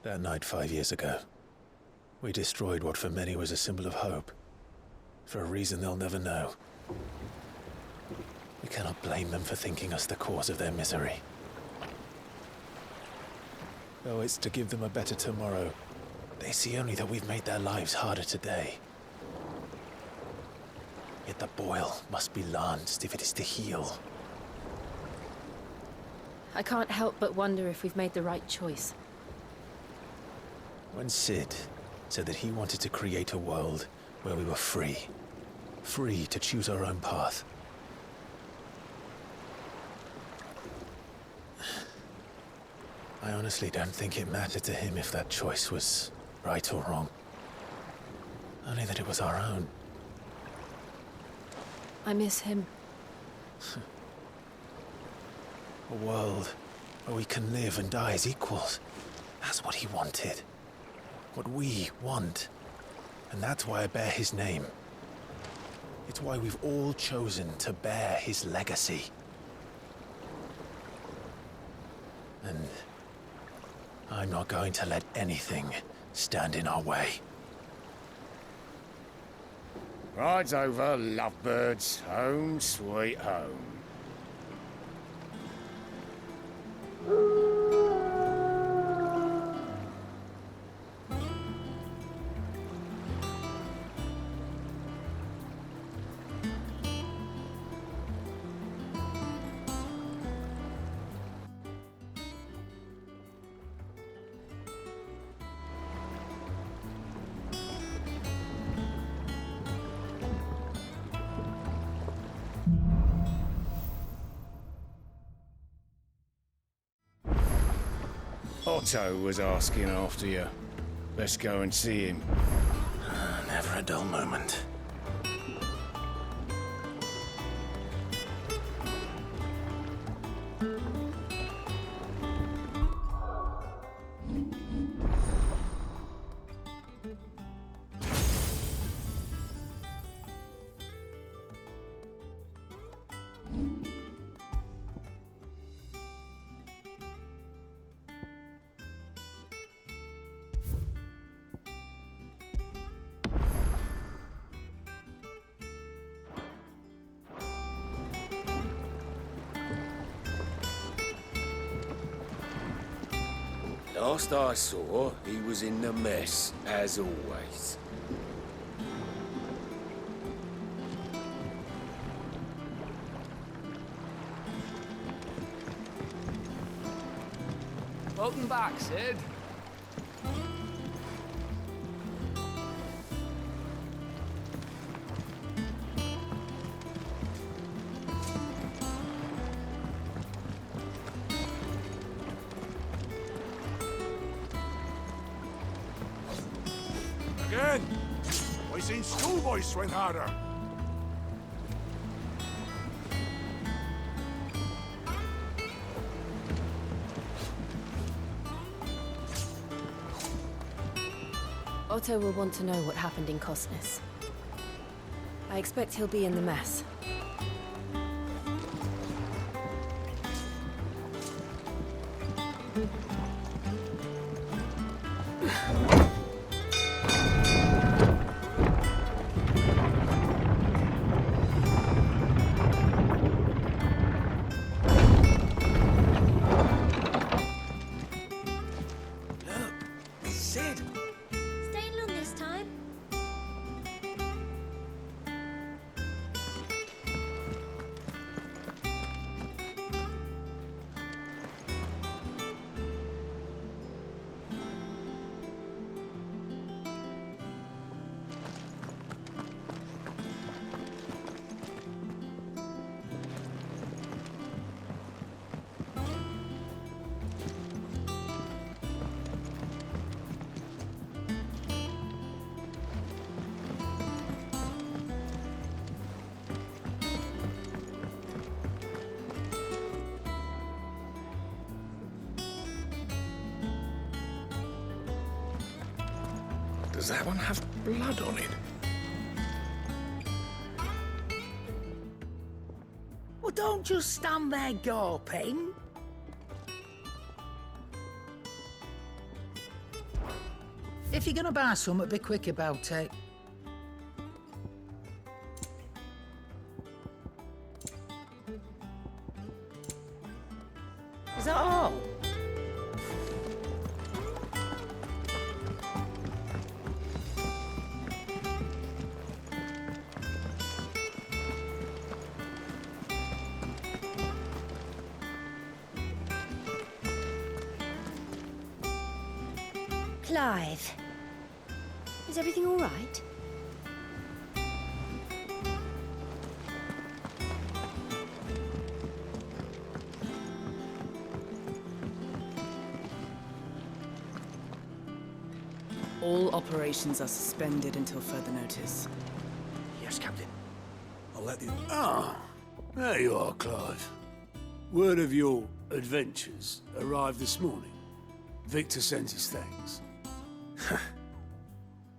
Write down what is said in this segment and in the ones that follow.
That night 5 years ago, we destroyed what for many was a symbol of hope. For a reason they'll never know. We cannot blame them for thinking us the cause of their misery. Though it's to give them a better tomorrow, they see only that we've made their lives harder today. Yet the boil must be lanced if it is to heal. I can't help but wonder if we've made the right choice. When Sid said that he wanted to create a world where we were free. Free to choose our own path. I honestly don't think it mattered to him if that choice was right or wrong. Only that it was our own. I miss him. A world where we can live and die as equals. That's what he wanted. What we want. And that's why I bear his name. It's why we've all chosen to bear his legacy. And I'm not going to let anything stand in our way. Ride's over, lovebirds. Home sweet home. Otto was asking after you. Let's go and see him. Never a dull moment. Last I saw, he was in the mess, as always. Welcome back, Sid. Again! I seen schoolboys swing harder. Otto will want to know what happened in Cosnes. I expect he'll be in the mess. Does that one have blood on it? Well, don't just stand there gawping. if you're gonna buy something, be quick about it. Is that all? Clive, is everything all right? All operations are suspended until further notice. Yes, Captain. I'll let you... Ah, there you are, Clive. Word of your adventures arrived this morning. Victor sends his thanks.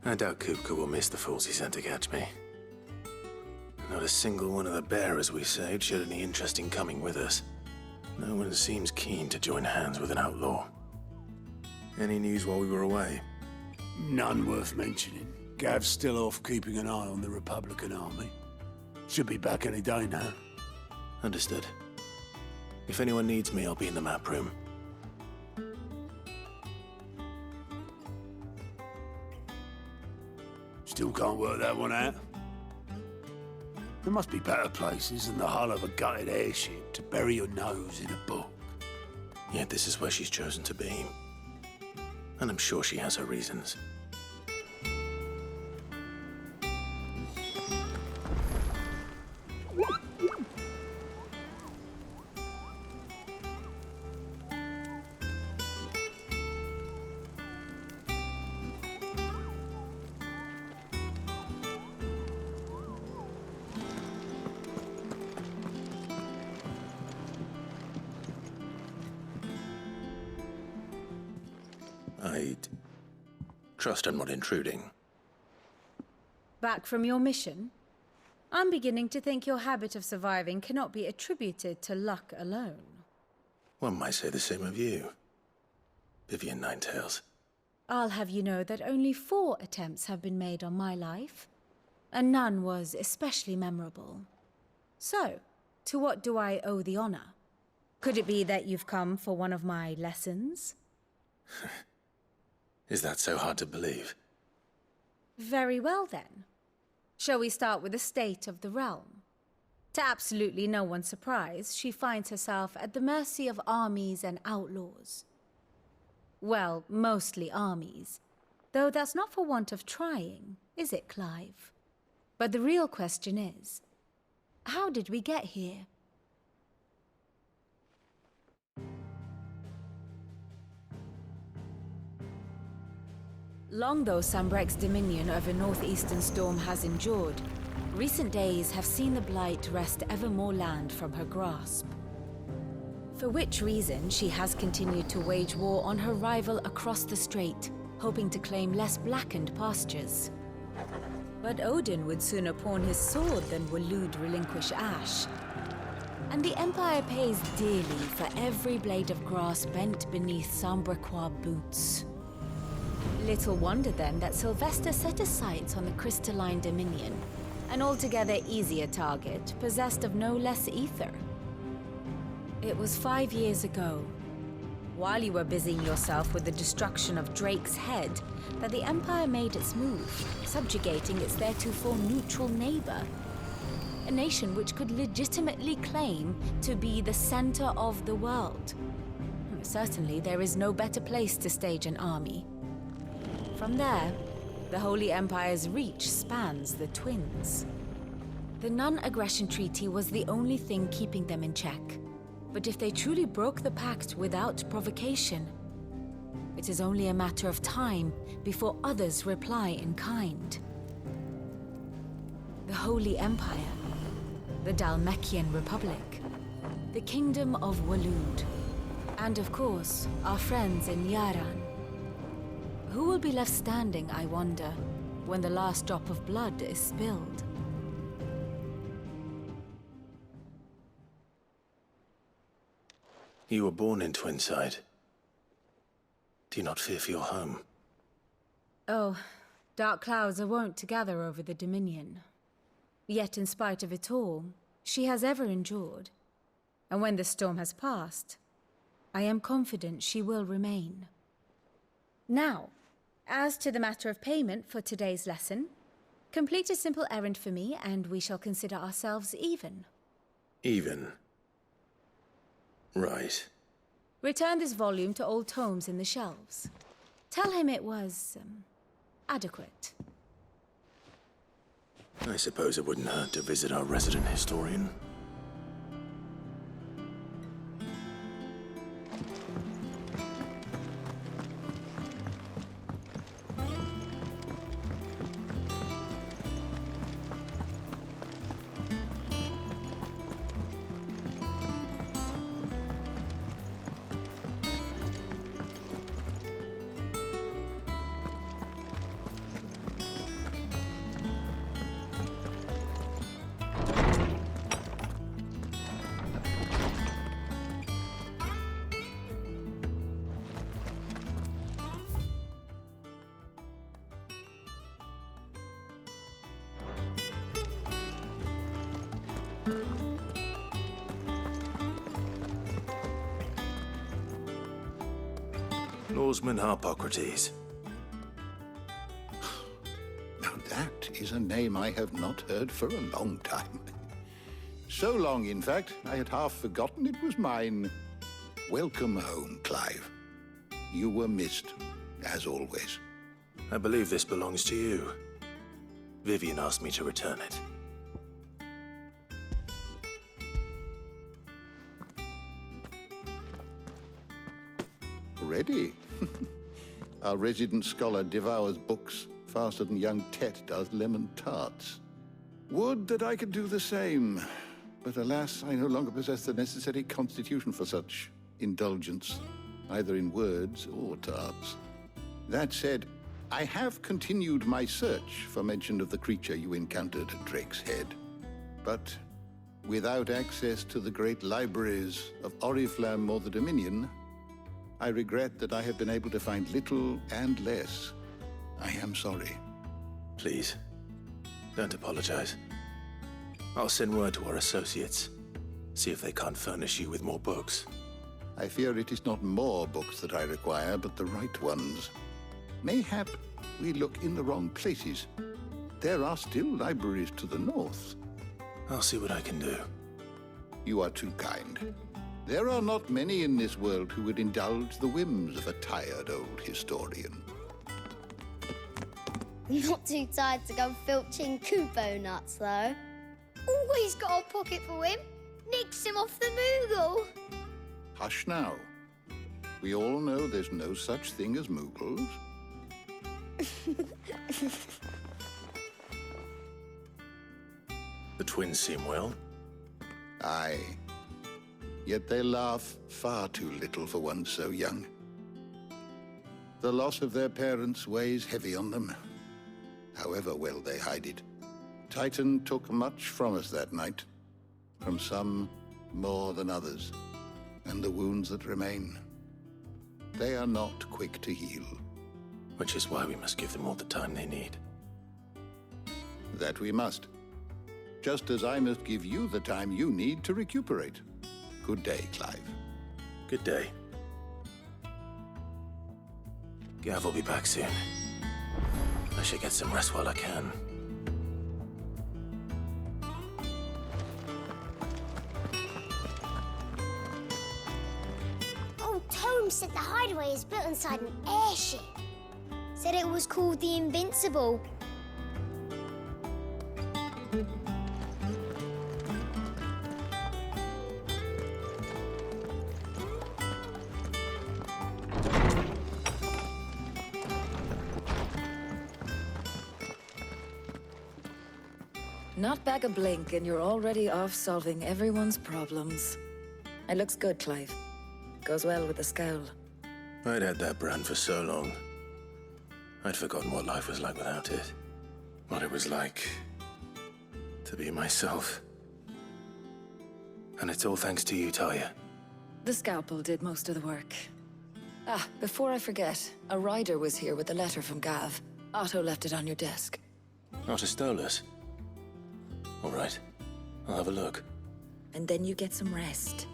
I doubt Kupka will miss the fools he sent to catch me. Not a single one of the bearers we saved showed any interest in coming with us. No one seems keen to join hands with an outlaw. Any news while we were away? None worth mentioning. Gav's still off keeping an eye on the Republican army. Should be back any day now. Understood. If anyone needs me, I'll be in the map room. Still can't work that one out. There must be better places than the hull of a gutted airship to bury your nose in a book. Yet this is where she's chosen to be. And I'm sure she has her reasons. I'd trust I'm not intruding. Back from your mission? I'm beginning to think your habit of surviving cannot be attributed to luck alone. One might say the same of you, Vivian Ninetails. I'll have you know that only 4 attempts have been made on my life, and none was especially memorable. So, to what do I owe the honor? Could it be that you've come for one of my lessons? Is that so hard to believe? Very well, then. Shall we start with the state of the realm? To absolutely no one's surprise, she finds herself at the mercy of armies and outlaws. Well, mostly armies. Though that's not for want of trying, is it, Clive? But the real question is, how did we get here? Long though Sambrek's dominion over northeastern Storm has endured, recent days have seen the Blight wrest ever more land from her grasp. For which reason she has continued to wage war on her rival across the strait, hoping to claim less blackened pastures. But Odin would sooner pawn his sword than Waloed relinquish Ash. And the Empire pays dearly for every blade of grass bent beneath Sambrequois boots. Little wonder then that Sylvester set his sights on the crystalline dominion, an altogether easier target, possessed of no less ether. It was 5 years ago, while you were busying yourself with the destruction of Drake's head, that the Empire made its move, subjugating its theretofore neutral neighbor. A nation which could legitimately claim to be the center of the world. Certainly, there is no better place to stage an army. From there, the Holy Empire's reach spans the Twins. The non-aggression treaty was the only thing keeping them in check. But if they truly broke the pact without provocation, it is only a matter of time before others reply in kind. The Holy Empire, the Dhalmekian Republic, the Kingdom of Waloed, and of course, our friends in Yaran. Who will be left standing, I wonder, when the last drop of blood is spilled? You were born in Twinside. Do you not fear for your home? Oh, dark clouds are wont to gather over the Dominion. Yet in spite of it all, she has ever endured. And when the storm has passed, I am confident she will remain. Now, as to the matter of payment for today's lesson, complete a simple errand for me and we shall consider ourselves even. Even? Right. Return this volume to old tomes in the shelves. Tell him it was, adequate. I suppose it wouldn't hurt to visit our resident historian. Norseman Harpocrates. Now that is a name I have not heard for a long time. So long, in fact, I had half forgotten it was mine. Welcome home, Clive. You were missed, as always. I believe this belongs to you. Vivian asked me to return it. Ready? Our resident scholar devours books faster than young Tet does lemon tarts. Would that I could do the same. But alas, I no longer possess the necessary constitution for such indulgence, either in words or tarts. That said, I have continued my search for mention of the creature you encountered at Drake's Head. But without access to the great libraries of Oriflamme or the Dominion, I regret that I have been able to find little and less. I am sorry. Please, don't apologize. I'll send word to our associates. See if they can't furnish you with more books. I fear it is not more books that I require, but the right ones. Mayhap we look in the wrong places. There are still libraries to the north. I'll see what I can do. You are too kind. There are not many in this world who would indulge the whims of a tired old historian. Not too tired to go filching Kupo nuts, though. Always got a pocket for him. Nicks him off the Moogle. Hush now. We all know there's no such thing as Moogles. The twins seem well. Aye. Yet they laugh far too little for one so young. The loss of their parents weighs heavy on them, however well they hide it. Titan took much from us that night, from some more than others, and the wounds that remain, they are not quick to heal. Which is why we must give them all the time they need. That we must. Just as I must give you the time you need to recuperate. Good day, Clive. Good day. Gav will be back soon. I should get some rest while I can. Old Tome said the hideaway is built inside an airship. Said it was called the Invincible. Not back a blink and you're already off solving everyone's problems. It looks good, Clive. Goes well with the scowl. I'd had that brand for so long. I'd forgotten what life was like without it. What it was like to be myself. And it's all thanks to you, Talia. The scalpel did most of the work. Ah, before I forget, a rider was here with a letter from Gav. Otto left it on your desk. Otto stole us. All right. I'll have a look. And then you get some rest.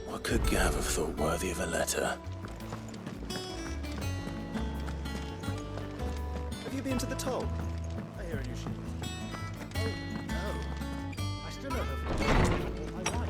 What could Gav have thought worthy of a letter? Have you been to the toll? I hear a new ship. Oh, no. I still don't have my wife.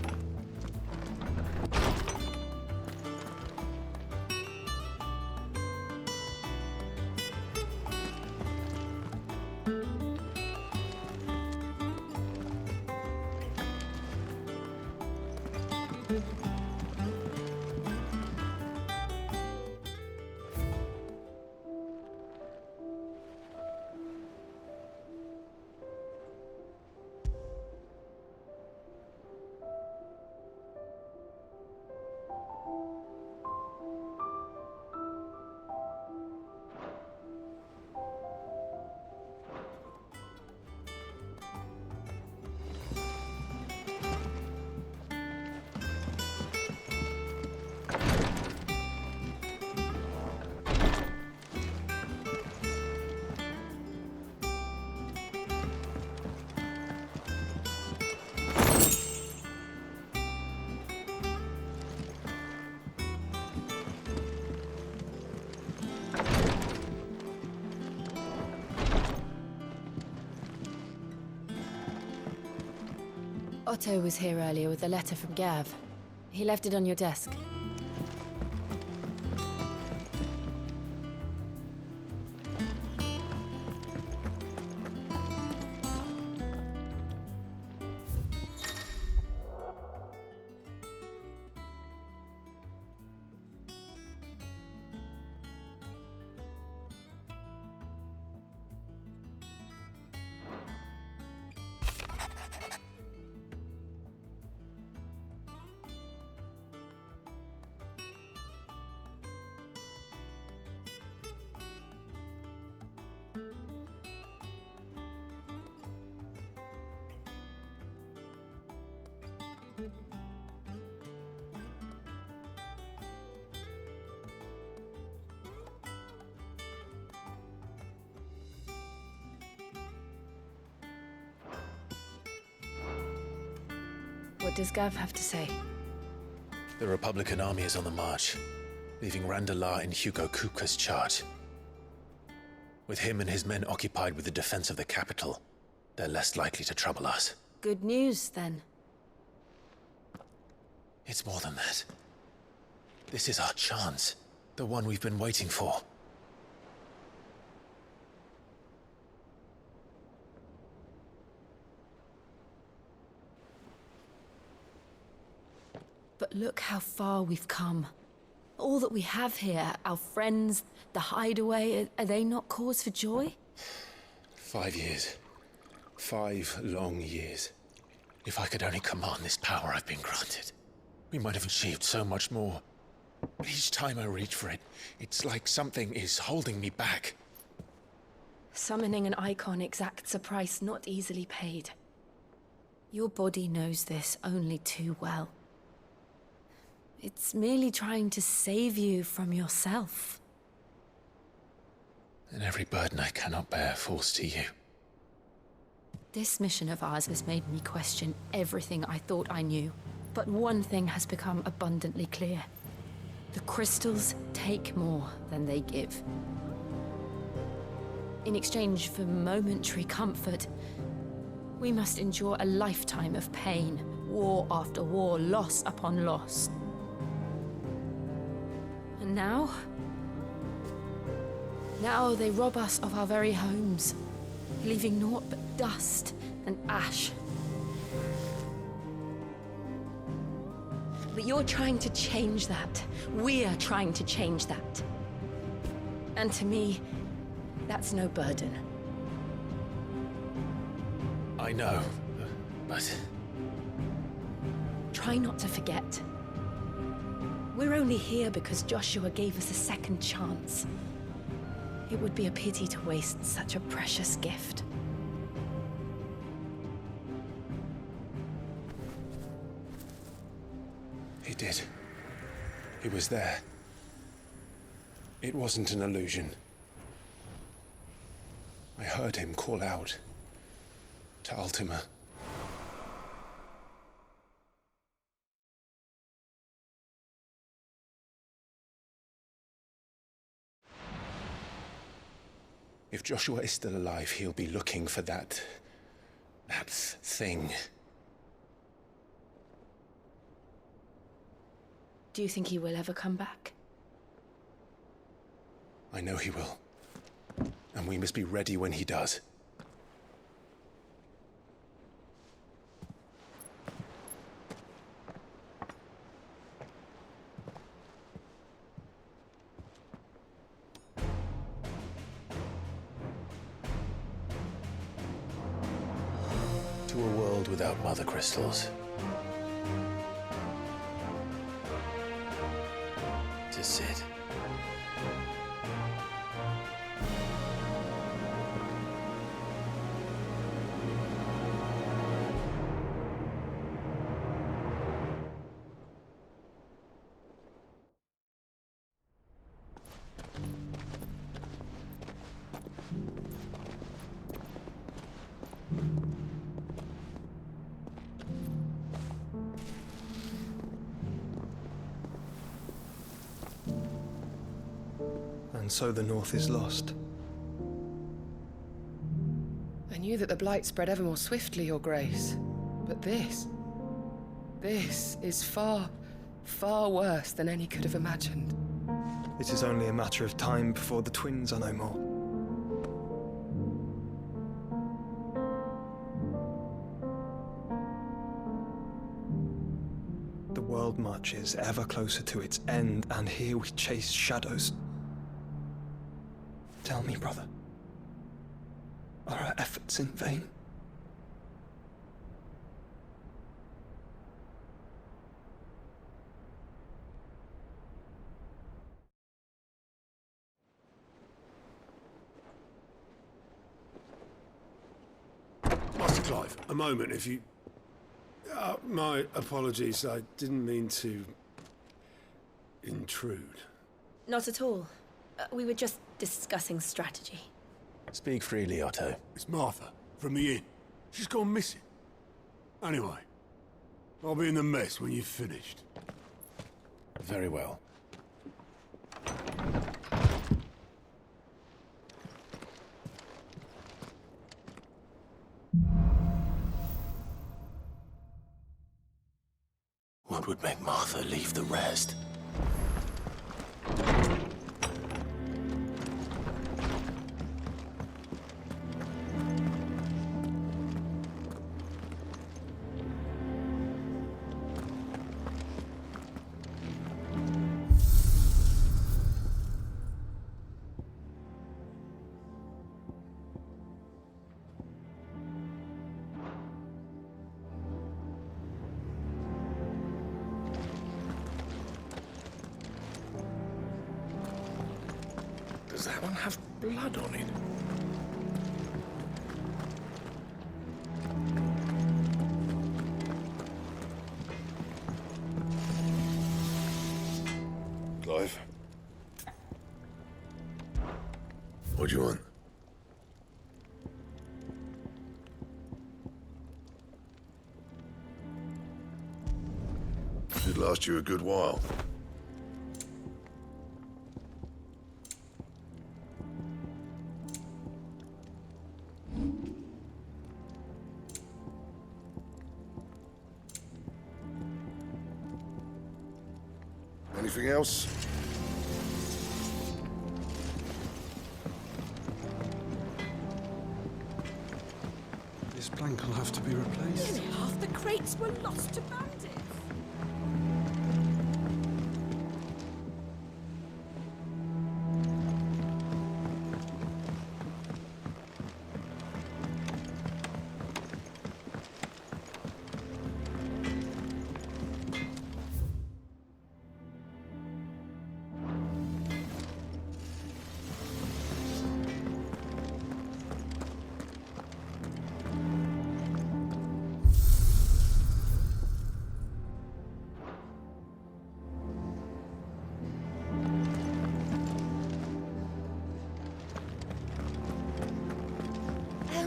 Otto was here earlier with a letter from Gav. He left it on your desk. What does Gav have to say? The Republican army is on the march, leaving Randalar in Hugo Kupka's charge. With him and his men occupied with the defense of the capital, they're less likely to trouble us. Good news, then. It's more than that. This is our chance. The one we've been waiting for. But look how far we've come. All that we have here, our friends, the hideaway, are they not cause for joy? 5 years. 5 long years. If I could only command this power I've been granted, we might have achieved so much more. But each time I reach for it, it's like something is holding me back. Summoning an icon exacts a price not easily paid. Your body knows this only too well. It's merely trying to save you from yourself. And every burden I cannot bear falls to you. This mission of ours has made me question everything I thought I knew. But one thing has become abundantly clear. The crystals take more than they give. In exchange for momentary comfort, we must endure a lifetime of pain, war after war, loss upon loss. And now they rob us of our very homes, leaving naught but dust and ash. But you're trying to change that. We're trying to change that. And to me, that's no burden. I know, but... Try not to forget. We're only here because Joshua gave us a second chance. It would be a pity to waste such a precious gift. did. He was there. It wasn't an illusion. I heard him call out to Ultima. If Joshua is still alive, he'll be looking for that thing. Do you think he will ever come back? I know he will. And we must be ready when he does. To a world without mother crystals. To Sid. And so the North is lost. I knew that the Blight spread ever more swiftly, Your Grace. But this is far, far worse than any could have imagined. It is only a matter of time before the twins are no more. The world marches ever closer to its end, and here we chase shadows. Tell me, brother, are our efforts in vain? Master Clive, a moment, if you... my apologies, I didn't mean to... intrude. Not at all. We were just discussing strategy. Speak freely, Otto. It's Martha, from the inn. She's gone missing. Anyway, I'll be in the mess when you've finished. Very well. What would make Martha leave the rest? Does that one have blood on it? Clive? What do you want? Should last you a good while. Anything else? This plank will have to be replaced. Nearly half the crates were lost to bandits.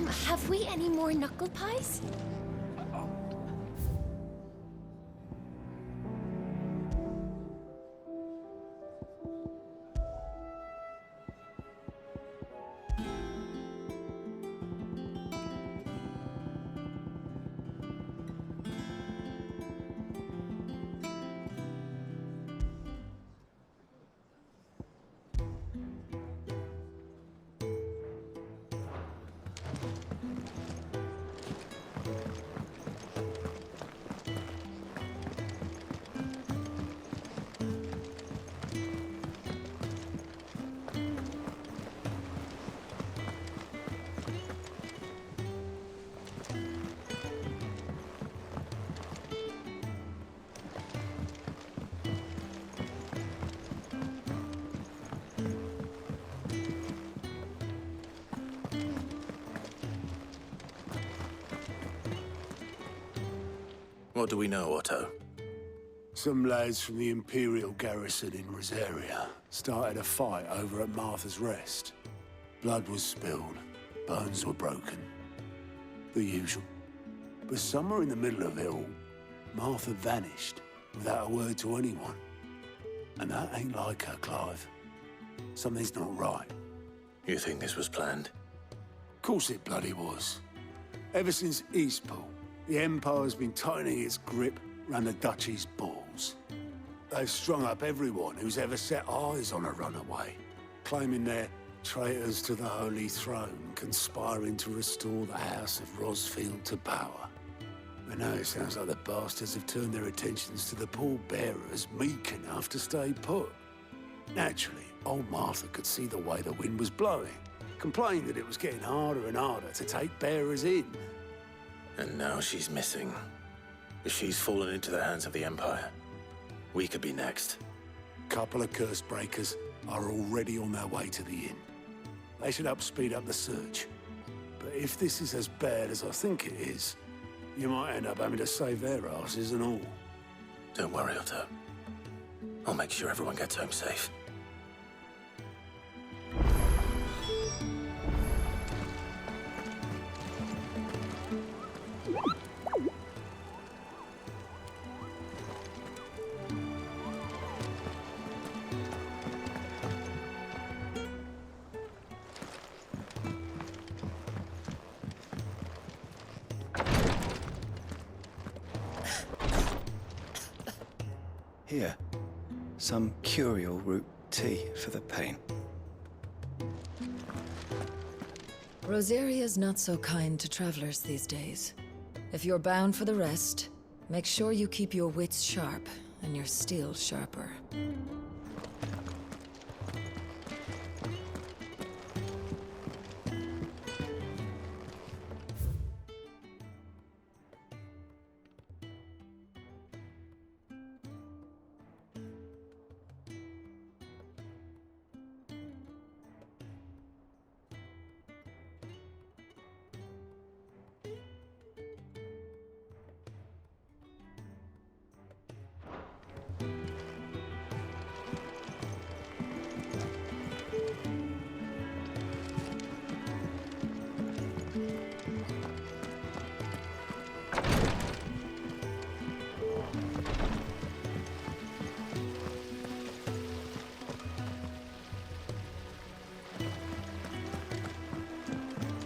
Have we any more knuckle pies? What do we know, Otto? Some lads from the Imperial garrison in Rosaria started a fight over at Martha's Rest. Blood was spilled, bones were broken. The usual. But somewhere in the middle of it all, Martha vanished without a word to anyone. And that ain't like her, Clive. Something's not right. You think this was planned? Of course it bloody was. Ever since Eastpool, the Empire's been tightening its grip round the Duchy's balls. They've strung up everyone who's ever set eyes on a runaway, claiming they're traitors to the Holy Throne, conspiring to restore the House of Rosfield to power. But now it sounds like the bastards have turned their attentions to the pallbearers meek enough to stay put. Naturally, old Martha could see the way the wind was blowing, complained that it was getting harder and harder to take bearers in. And now she's missing. If she's fallen into the hands of the Empire, we could be next. Couple of curse breakers are already on their way to the inn. They should help speed up the search. But if this is as bad as I think it is, you might end up having to save their asses and all. Don't worry, Otto. I'll make sure everyone gets home safe. Here, some curial root tea for the pain. Rosaria's not so kind to travelers these days. If you're bound for the rest, make sure you keep your wits sharp and your steel sharper.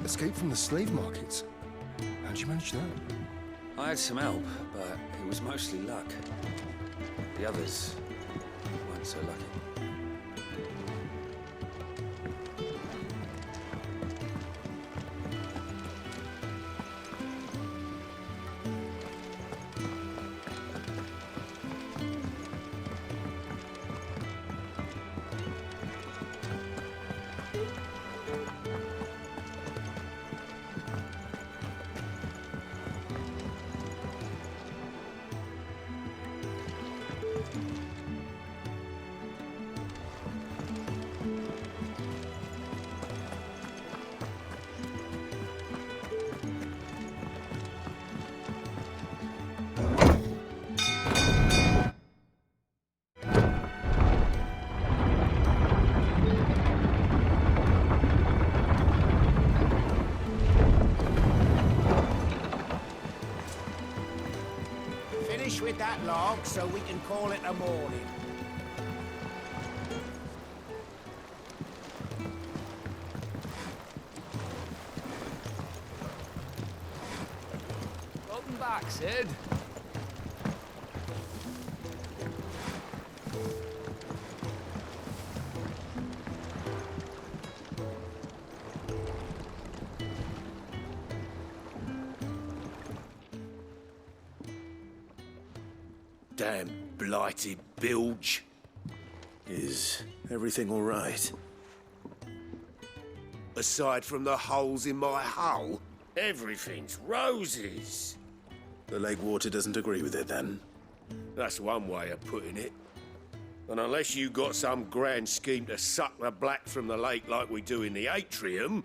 Escape from the slave markets? How'd you manage that? I had some help, but it was mostly luck. The others weren't so lucky. with that log so we can call it a morning. Welcome back, Sid. Damn blighted bilge. Is everything all right? Aside from the holes in my hull, everything's roses. The lake water doesn't agree with it, then? That's one way of putting it. And unless you got some grand scheme to suck the black from the lake like we do in the atrium,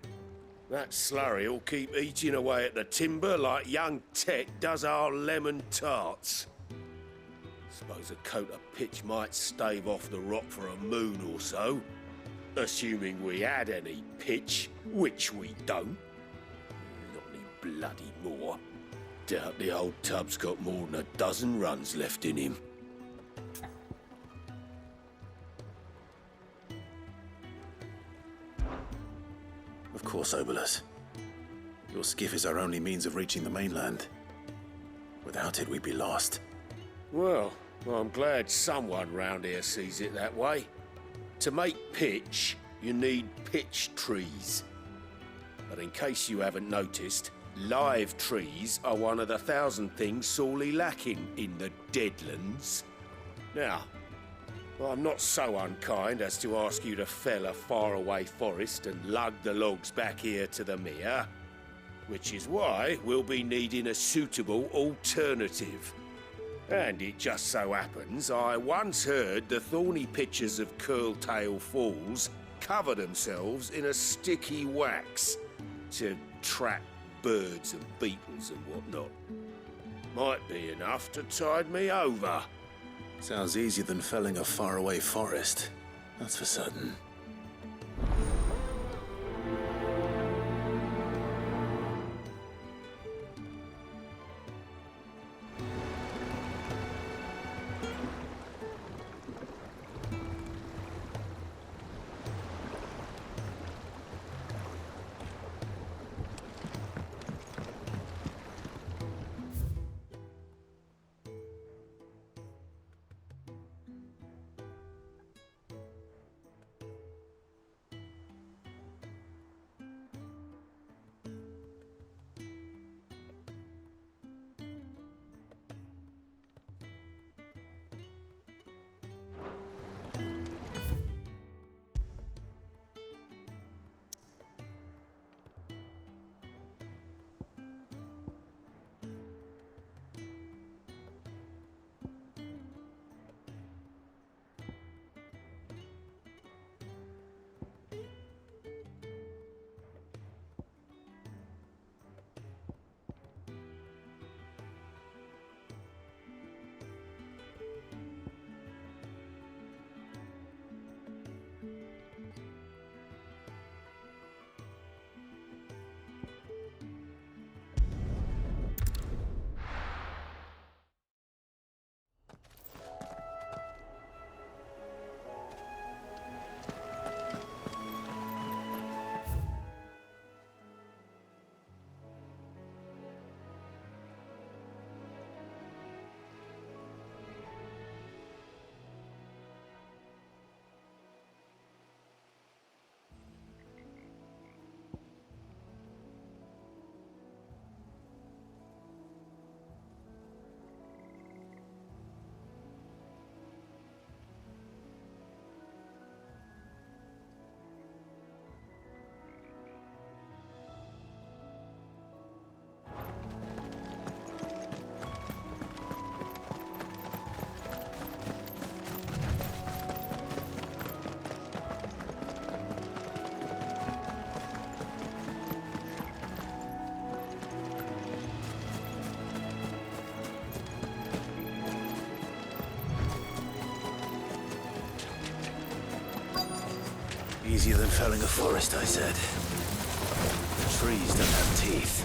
that slurry will keep eating away at the timber like young Tet does our lemon tarts. Suppose a coat of pitch might stave off the rock for a moon or so. Assuming we had any pitch, which we don't. Not any bloody more. Doubt the old tub's got more than a dozen runs left in him. Of course, Obolus. Your skiff is our only means of reaching the mainland. Without it, we'd be lost. Well, I'm glad someone round here sees it that way. To make pitch, you need pitch trees. But in case you haven't noticed, live trees are one of the 1,000 things sorely lacking in the Deadlands. Now, I'm not so unkind as to ask you to fell a faraway forest and lug the logs back here to the mere, which is why we'll be needing a suitable alternative. And it just so happens I once heard the thorny pitchers of Curltail Falls cover themselves in a sticky wax to trap birds and beetles and whatnot. Might be enough to tide me over. Sounds easier than felling a faraway forest. That's for certain. Easier than felling a forest, I said. The trees don't have teeth.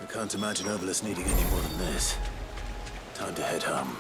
I can't imagine Obelisk needing any more than this. Time to head home.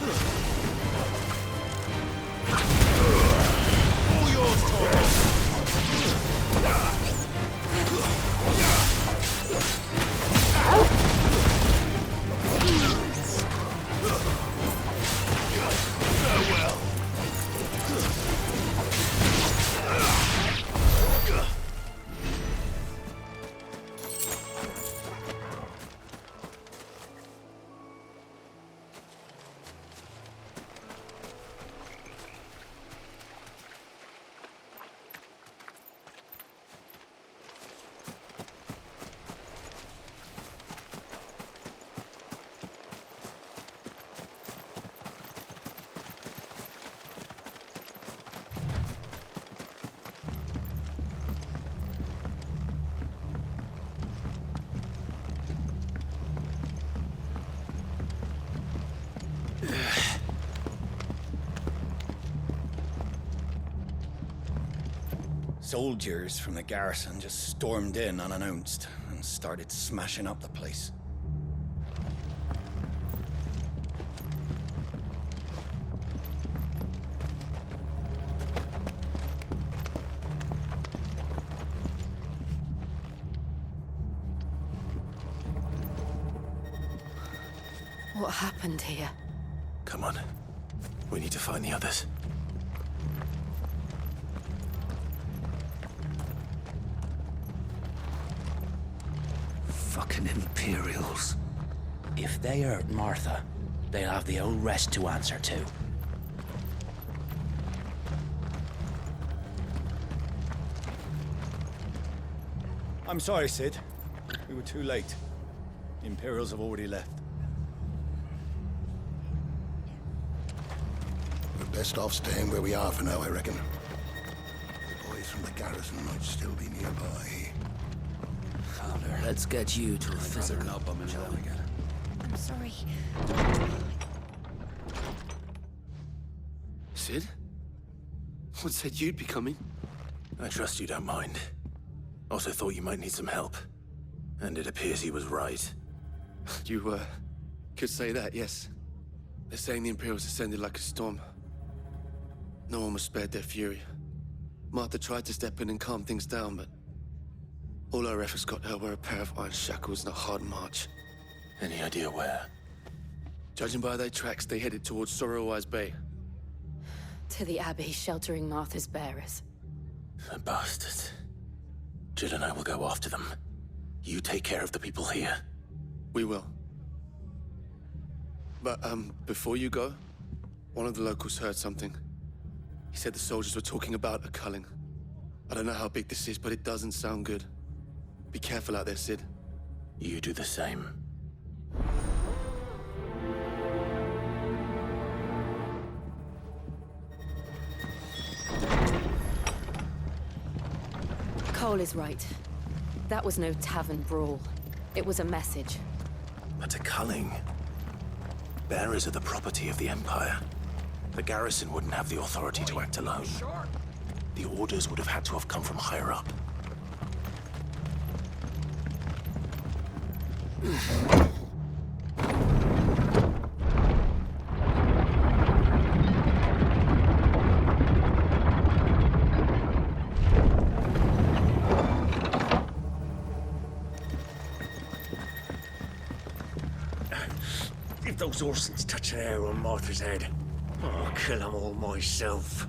All yours, Taurus! Farewell. Soldiers from the garrison just stormed in unannounced and started smashing up the place. What happened here? Come on. We need to find the others. Fucking Imperials. If they hurt Martha, they'll have the whole rest to answer to. I'm sorry, Sid. We were too late. The Imperials have already left. We're best off staying where we are for now, I reckon. The boys from the garrison might still be nearby. Let's get you to a physical. I'm sorry. Sid? What said you'd be coming? I trust you don't mind. Also thought you might need some help. And it appears he was right. You, could say that, yes. They're saying the Imperials ascended like a storm. No one was spared their fury. Martha tried to step in and calm things down, but all our efforts got her were a pair of iron shackles and a hard march. Any idea where? Judging by their tracks, they headed towards Sorrowwise Bay. To the Abbey sheltering Martha's bearers. The bastards. Jill and I will go after them. You take care of the people here. We will. But, before you go, one of the locals heard something. He said the soldiers were talking about a culling. I don't know how big this is, but it doesn't sound good. Be careful out there, Sid. You do the same. Cole is right. That was no tavern brawl. It was a message. But a culling. Bearers are the property of the Empire. The garrison wouldn't have the authority to act alone. The orders would have had to have come from higher up. If those Orsons touch an hair on Martha's head, I'll kill them all myself.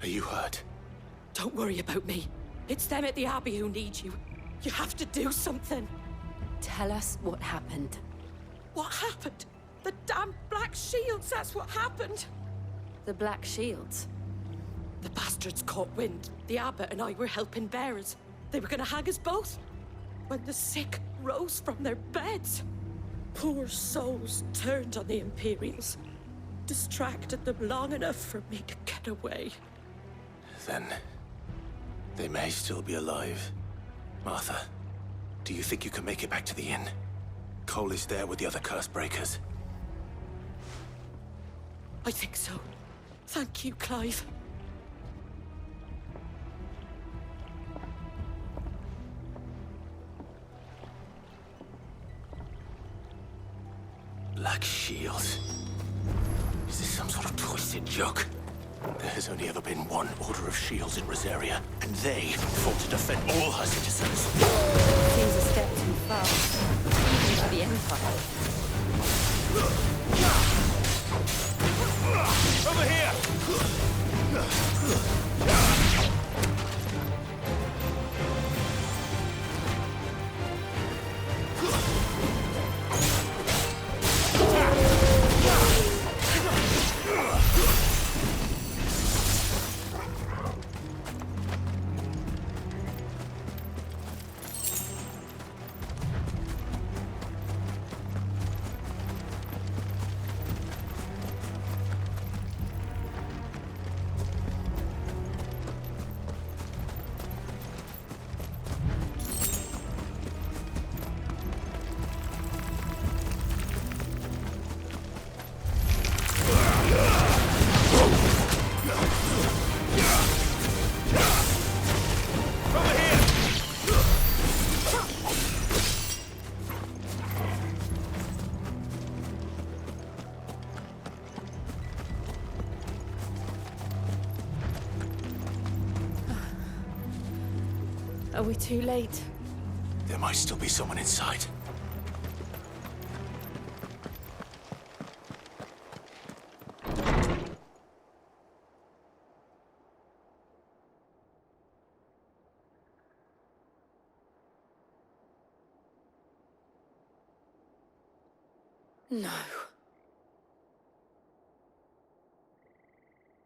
Are you hurt? Don't worry about me. It's them at the Abbey who need you. You have to do something. Tell us what happened. What happened? The damn Black Shields, that's what happened. The Black Shields? The bastards caught wind. The abbot and I were helping bearers. They were gonna hang us both. When the sick rose from their beds, poor souls turned on the Imperials. Distracted them long enough for me to get away. Then they may still be alive. Martha, do you think you can make it back to the inn? Cole is there with the other curse breakers. I think so. Thank you, Clive. Black Shields. Is this some sort of twisted joke? There has only ever been one Order of Shields in Rosaria, and they fought to defend all her citizens. Seems a step too far. Even for the Empire. Over here! Are we too late? There might still be someone inside. No.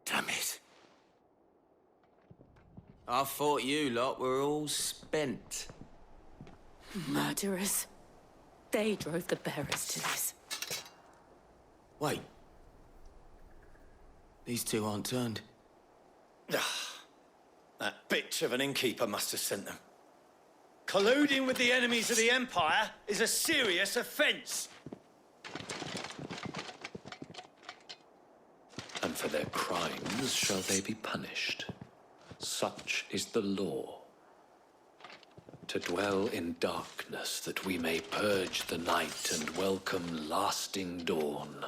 Damn it. I thought you lot were all spent. Murderers. They drove the bearers to this. Wait. These two aren't turned. That bitch of an innkeeper must have sent them. Colluding with the enemies of the Empire is a serious offense. And for their crimes shall they be punished. Such is the law. To dwell in darkness that we may purge the night and welcome lasting dawn.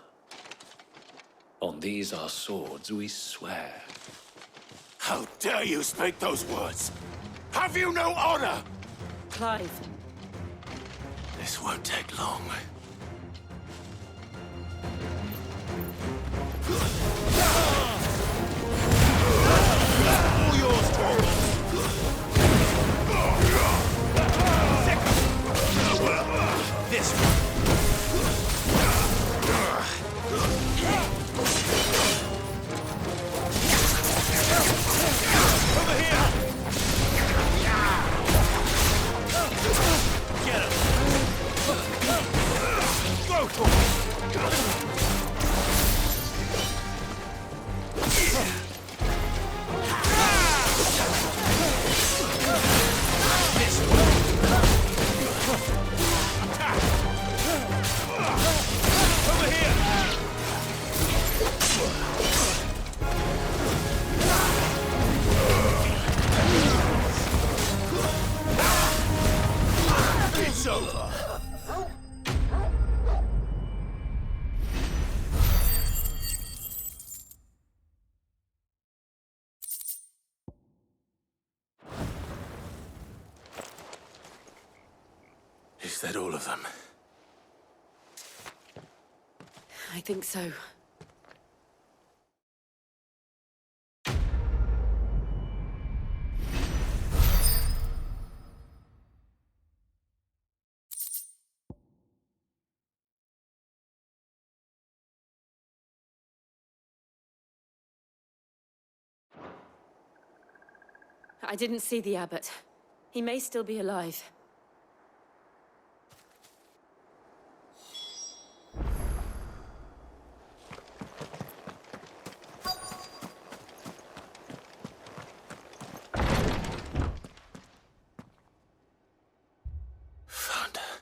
On these our swords we swear. How dare you speak those words? Have you no honor? Clive. This won't take long. All yours, Torvald. This one. Over here. Get him. Go, Torvald. It's over. Is that all of them? I think so. I didn't see the abbot. He may still be alive. Found her.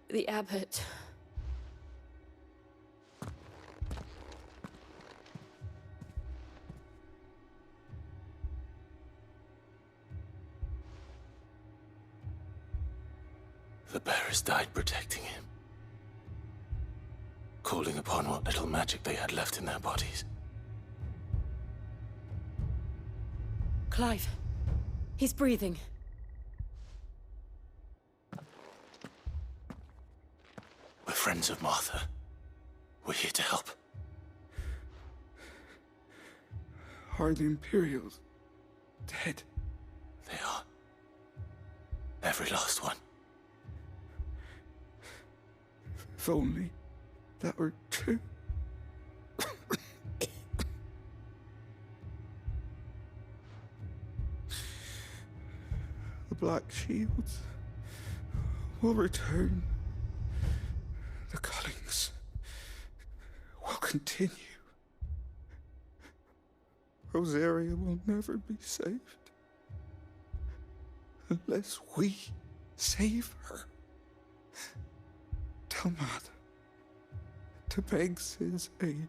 The abbot. The bearers died protecting him, calling upon what little magic they had left in their bodies. Clive. He's breathing. We're friends of Martha. We're here to help. Are the Imperials dead? They are. Every last one. If only that were true. The Black Shields will return. The cullings will continue. Rosaria will never be saved unless we save her. Tell Matt to beg Cid's aid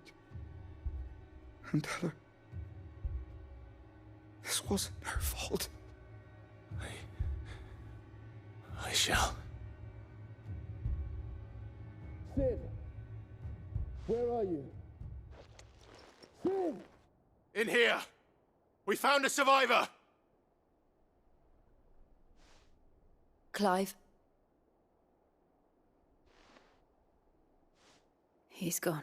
and tell her this wasn't her fault. I shall. Cid! Where are you? Cid! In here! We found a survivor! Clive. He's gone.